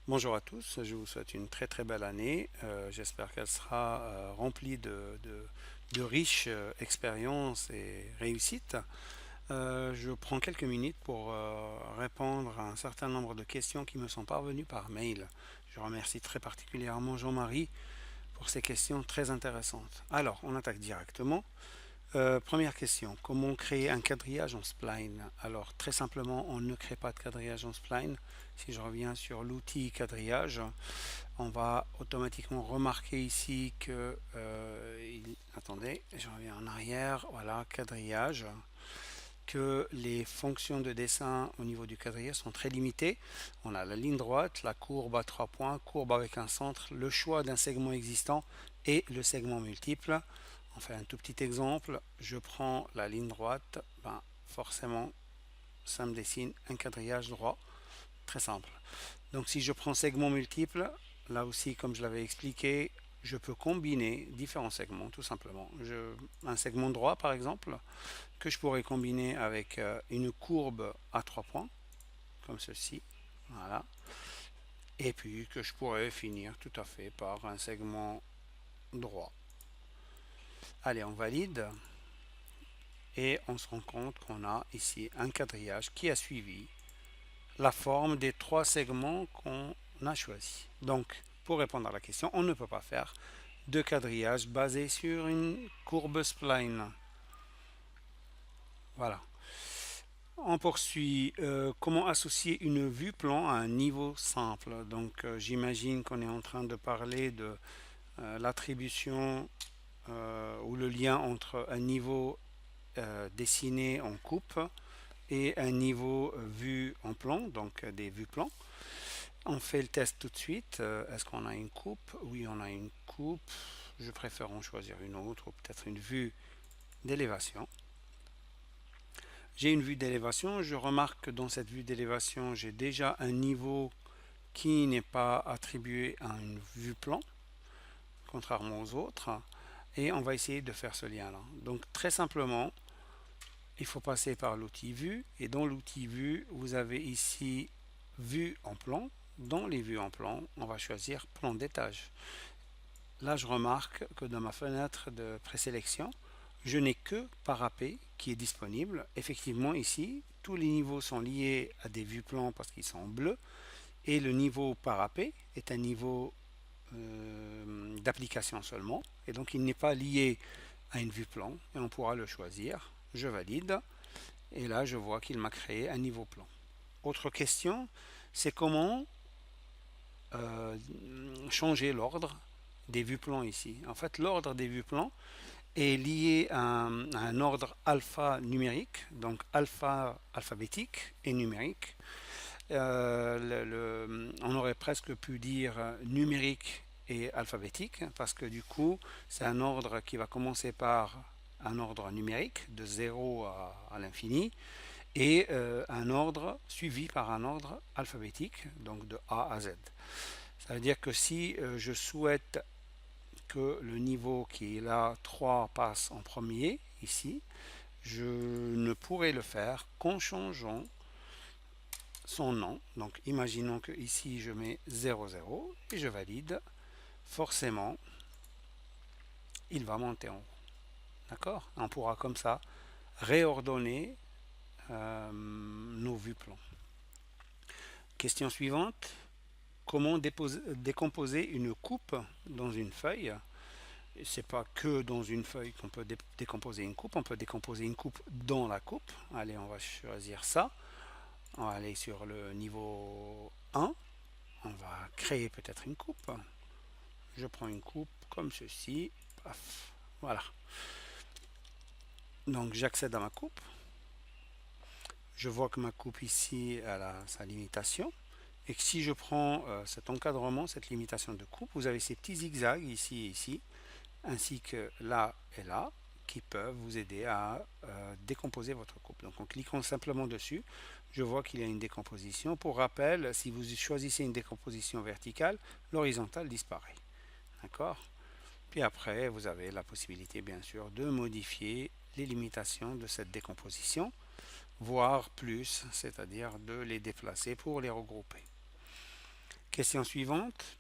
Bonjour à tous, je vous souhaite une très très belle année. J'espère qu'elle sera remplie de riches expériences et réussites. Je prends quelques minutes pour répondre à un certain nombre de questions qui me sont parvenues par mail. Je remercie très particulièrement Jean-Marie pour ces questions très intéressantes. Alors, on attaque directement. Première question, comment créer un quadrillage en spline? Alors très simplement, on ne crée pas de quadrillage en spline. Si je reviens sur l'outil quadrillage, on va automatiquement remarquer ici que, attendez, je reviens en arrière, voilà, quadrillage, que les fonctions de dessin au niveau du quadrillage sont très limitées. On a la ligne droite, la courbe à 3 points, courbe avec un centre, le choix d'un segment existant et le segment multiple. On fait un tout petit exemple. Je prends la ligne droite, ben, forcément, ça me dessine un quadrillage droit. Très simple. Donc si je prends segment multiple, là aussi, comme je l'avais expliqué, je peux combiner différents segments, tout simplement. Un segment droit, par exemple, que je pourrais combiner avec une courbe à 3 points, comme ceci. Voilà. Et puis que je pourrais finir tout à fait par un segment droit. Allez, on valide. Et on se rend compte qu'on a ici un quadrillage qui a suivi la forme des trois segments qu'on a choisi. Donc, pour répondre à la question, on ne peut pas faire de quadrillage basé sur une courbe spline. Voilà. On poursuit. Comment associer une vue plan à un niveau simple? Donc, j'imagine qu'on est en train de parler de l'attribution ou le lien entre un niveau dessiné en coupe et un niveau vue en plan, donc des vues plans. On fait le test tout de suite. Est-ce qu'on a une coupe? Oui, on a une coupe. Je préfère en choisir une autre ou peut-être une vue d'élévation. J'ai une vue d'élévation. Je remarque que dans cette vue d'élévation, j'ai déjà un niveau qui n'est pas attribué à une vue plan, contrairement aux autres. Et on va essayer de faire ce lien-là. Donc très simplement, il faut passer par l'outil vue. Et dans l'outil vue, vous avez ici vue en plan. Dans les vues en plan, on va choisir plan d'étage. Là, je remarque que dans ma fenêtre de présélection, je n'ai que parapet qui est disponible. Effectivement, ici, tous les niveaux sont liés à des vues plans parce qu'ils sont bleus. Et le niveau parapet est un niveau d'application seulement. Et donc, il n'est pas lié à une vue plan. Et on pourra le choisir. Je valide. Et là, je vois qu'il m'a créé un niveau plan. Autre question, c'est comment changer l'ordre des vues plans ici. En fait, l'ordre des vues plans est lié à un ordre alpha numérique, donc alpha alphabétique et numérique. On aurait presque pu dire numérique et alphabétique, parce que du coup, c'est un ordre qui va commencer par un ordre numérique de 0 à l'infini, et un ordre suivi par un ordre alphabétique, donc de A à Z. Ça veut dire que si je souhaite que le niveau qui est là 3 passe en premier, ici, je ne pourrai le faire qu'en changeant son nom. Donc imaginons que ici je mets 00 et je valide. Forcément, il va monter en haut. D'accord? On pourra comme ça réordonner nos vues plans. Question suivante. Comment décomposer une coupe dans une feuille? C'est pas que dans une feuille qu'on peut décomposer une coupe, on peut décomposer une coupe dans la coupe. Allez, on va choisir ça. On va aller sur le niveau 1. On va créer peut-être une coupe. Je prends une coupe comme ceci. Paf. Voilà. Donc j'accède à ma coupe. Je vois que ma coupe ici a sa limitation. Et que si je prends cet encadrement, cette limitation de coupe, vous avez ces petits zigzags ici et ici, ainsi que là et là, qui peuvent vous aider à décomposer votre coupe. Donc en cliquant simplement dessus, je vois qu'il y a une décomposition. Pour rappel, si vous choisissez une décomposition verticale, l'horizontale disparaît. D'accord? Puis après, vous avez la possibilité, bien sûr, de modifier les limitations de cette décomposition, voire plus, c'est-à-dire de les déplacer pour les regrouper. Question suivante.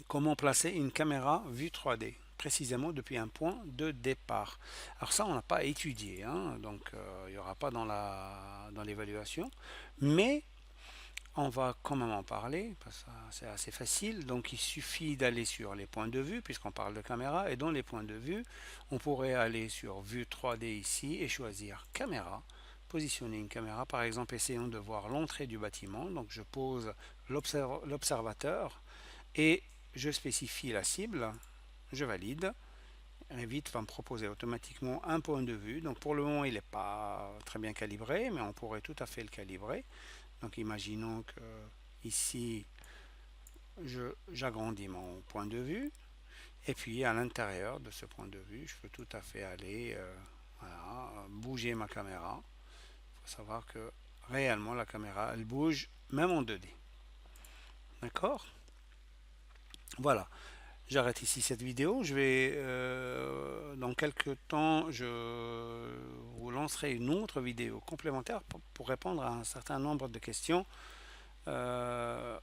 Comment placer une caméra vue 3D, précisément depuis un point de départ? Alors ça, on n'a pas étudié, hein, donc il n'y aura pas dans l'évaluation, mais on va quand même en parler, parce que c'est assez facile. Donc il suffit d'aller sur les points de vue, puisqu'on parle de caméra, et dans les points de vue, on pourrait aller sur vue 3D ici et choisir caméra, positionner une caméra. Par exemple, essayons de voir l'entrée du bâtiment. Donc je pose l'observateur et je spécifie la cible, je valide. Revit va me proposer automatiquement un point de vue. Donc pour le moment, il n'est pas très bien calibré, mais on pourrait tout à fait le calibrer. Donc imaginons que ici, j'agrandis mon point de vue. Et puis à l'intérieur de ce point de vue, je peux tout à fait aller voilà, bouger ma caméra. Il faut savoir que réellement la caméra, elle bouge même en 2D. D'accord? Voilà. J'arrête ici cette vidéo. Je vais, dans quelques temps, je vous lancerai une autre vidéo complémentaire pour répondre à un certain nombre de questions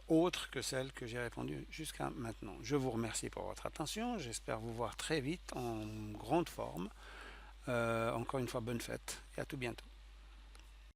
autres que celles que j'ai répondues jusqu'à maintenant. Je vous remercie pour votre attention. J'espère vous voir très vite en grande forme. Encore une fois, bonne fête et à tout bientôt.